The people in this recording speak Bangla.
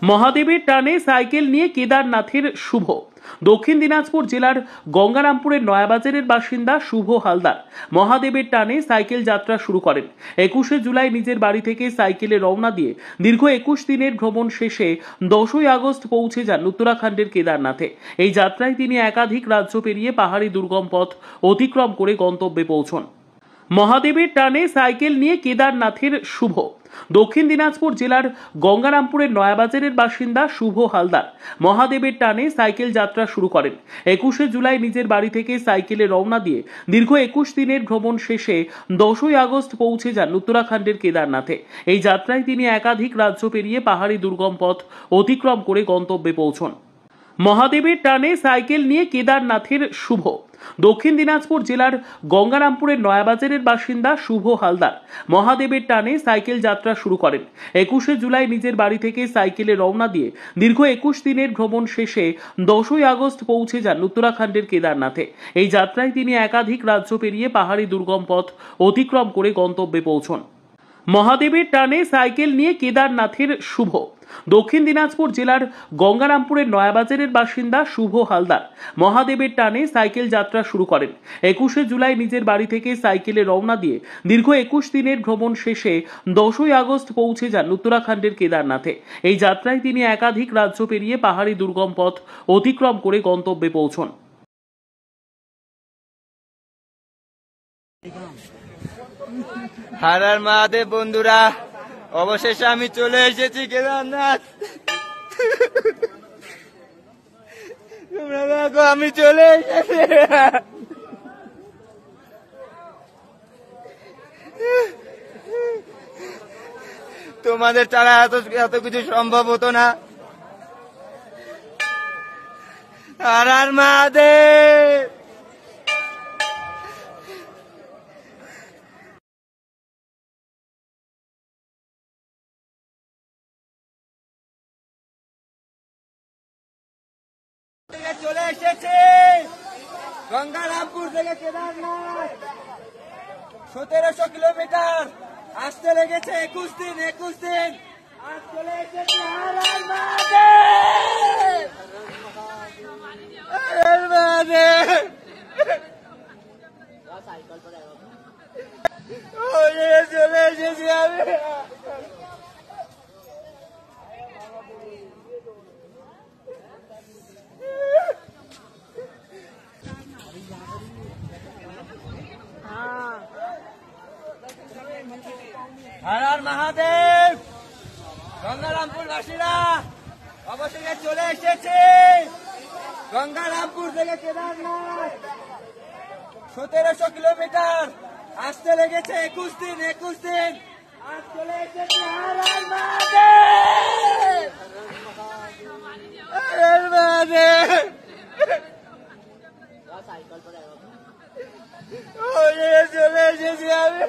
মহাদেবের টানে সাইকেল নিয়ে কেদারনাথের শুভ। দক্ষিণ দিনাজপুর জেলার গঙ্গারামপুরের নয়াবাজারের বাসিন্দা শুভ হালদার মহাদেবের টানে সাইকেল যাত্রা শুরু করেন। 21শে জুলাই নিজের বাড়ি থেকে সাইকেলে রওনা দিয়ে দীর্ঘ 21 দিনের ভ্রমণ শেষে 10ই আগস্ট পৌঁছে যান উত্তরাখণ্ডের কেদারনাথে। এই যাত্রায় তিনি একাধিক রাজ্য পেরিয়ে পাহাড়ি দুর্গম পথ অতিক্রম করে গন্তব্যে পৌঁছন। মহাদেবের টানে সাইকেল নিয়ে কেদারনাথের শুভ। দক্ষিণ দিনাজপুর জেলার গঙ্গারামপুরের নয়াবাজারের বাসিন্দা শুভ হালদার মহাদেবের টানে সাইকেল যাত্রা শুরু করেন। 21শে জুলাই নিজের বাড়ি থেকে সাইকেলে রওনা দিয়ে দীর্ঘ 21 দিনের ভ্রমণ শেষে 10ই আগস্ট পৌঁছে যান উত্তরাখণ্ডের কেদারনাথে। এই যাত্রায় তিনি একাধিক রাজ্য পেরিয়ে পাহাড়ি দুর্গম পথ অতিক্রম করে গন্তব্যে পৌঁছন। মহাদেবের টানে সাইকেল নিয়ে কেদারনাথের শুভ। দক্ষিণ দিনাজপুর জেলার গঙ্গারামপুরের নয়াবাজারের বাসিন্দা শুভ হালদার মহাদেবের টানে সাইকেল যাত্রা শুরু করেন। 21শে জুলাই নিজের বাড়ি থেকে সাইকেলে রওনা দিয়ে দীর্ঘ 21 দিনের ভ্রমণ শেষে 10ই আগস্ট পৌঁছে যান উত্তরাখণ্ডের কেদারনাথে। এই যাত্রায় তিনি একাধিক রাজ্য পেরিয়ে পাহাড়ি দুর্গম পথ অতিক্রম করে গন্তব্যে পৌঁছন। মহাদেবের টানে সাইকেল নিয়ে কেদারনাথের শুভ। দক্ষিণ দিনাজপুর জেলার গঙ্গারামপুরের নয়াবাজারের বাসিন্দা শুভ হালদার মহাদেবের টানে সাইকেল যাত্রা শুরু করেন। 21শে জুলাই নিজের বাড়ি থেকে সাইকেলে রওনা দিয়ে দীর্ঘ 21 দিনের ভ্রমণ শেষে 10ই আগস্ট পৌঁছে যান উত্তরাখণ্ডের কেদারনাথে। এই যাত্রায় তিনি একাধিক রাজ্য পেরিয়ে পাহাড়ি দুর্গম পথ অতিক্রম করে গন্তব্যে পৌঁছন। হর হর মহাদেব বন্ধুরা, অবশেষে আমি চলে এসেছি কেদারনাথ। তোমরা দেখো আমি চলে এসেছি। তোমাদের ছাড়া এত কিছু সম্ভব হতো না। হর হর মহাদেব। চলে এসেছে গঙ্গারামপুর থেকে কেদারনাথ, 1700 কিলোমিটার, আসতে লেগেছে 21 দিন। আজ চলে এসেছে। হর হর মহাদেব, হর হর মহাদেব। চলে এসেছি আমি। হর হর মহাদেব। গঙ্গারামপুর বাসীরা অবশেষে চলে এসেছে গঙ্গারামপুর থেকে কেদারনাথ, 1700 কিলোমিটার, আসতে লেগেছে 21 দিন। আজ চলে এসেছে। হর হর মহাদেব, হর হর মহাদেব। চলে এসেছি আমি।